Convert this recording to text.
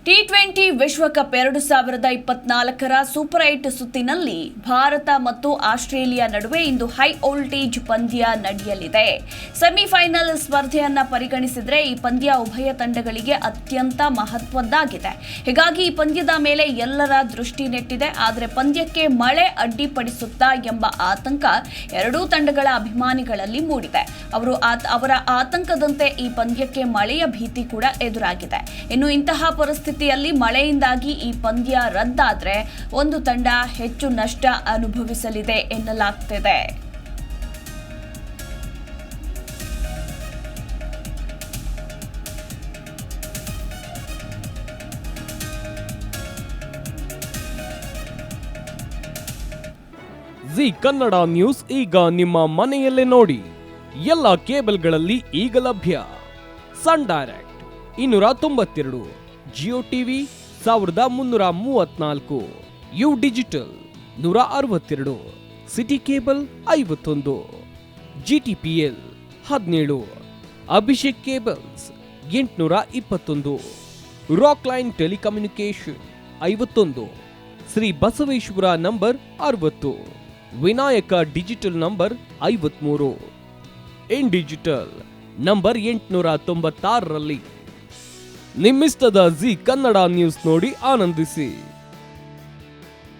T20 ವಿಶ್ವಕಪ್ 2024ರ super 8 ಸುತ್ತಿನಲ್ಲಿ ಭಾರತ ಮತ್ತು ಆಸ್ಟ್ರೇಲಿಯಾ ನಡುವೆ ಇಂದು ಹೈ ವೋಲ್ಟೇಜ್ ಪಂದ್ಯ ನಡೆಯಲಿದೆ. ಸೆಮಿಫೈನಲ್ ಸ್ಪರ್ಧೆಯನ್ನ ಪರಿಗಣಿಸಿದರೆ ಈ ಪಂದ್ಯ ಉಭಯ ತಂಡಗಳಿಗೆ ಅತ್ಯಂತ ಮಹತ್ವದ್ದಾಗಿದೆ. ಹೀಗಾಗಿ ಈ ಪಂದ್ಯದ ಮೇಲೆ ಎಲ್ಲರ ದೃಷ್ಟಿ ನೆಟ್ಟಿದೆ. ಆದರೆ ಪಂದ್ಯಕ್ಕೆ ಮಳೆ ಅಡ್ಡಿಪಡಿಸುತ್ತಾ ಎಂಬ ಆತಂಕ ಎರಡೂ ತಂಡಗಳ ಅಭಿಮಾನಿಗಳಲ್ಲಿ ಮೂಡಿದೆ. ಅವರ ಆತಂಕದಂತೆ ಈ ಪಂದ್ಯಕ್ಕೆ ಮಳೆಯ ಭೀತಿ ಕೂಡ ಎದುರಾಗಿದೆ. ಇನ್ನು ಇಂತಹ ಪರಿಸ್ಥಿತಿಯಲ್ಲಿ ಮಳೆಯಿಂದಾಗಿ ಈ ಪಂದ್ಯ ರದ್ದಾದ್ರೆ ಒಂದು ತಂಡ ಹೆಚ್ಚು ನಷ್ಟ ಅನುಭವಿಸಲಿದೆ ಎನ್ನಲಾಗ್ತಿದೆ. ಜಿ ಕನ್ನಡ ನ್ಯೂಸ್ ಈಗ ನಿಮ್ಮ ಮನೆಯಲ್ಲೇ ನೋಡಿ. ಎಲ್ಲ ಕೇಬಲ್ಗಳಲ್ಲಿ ಈಗ ಲಭ್ಯ. Sun Direct 292, Jio TV 1334, U digital 162, City Cable 51, GTPL 17, Abhishek cables 821, Rock Line telecommunication 51, Shri Basaveshwara number 60, Vinayaka digital number 53, in digital number 896ರಲ್ಲಿ. ನಿಮ್ಮಿಸ್ತದ ಜಿ ಕನ್ನಡ ನ್ಯೂಸ್ ನೋಡಿ ಆನಂದಿಸಿ.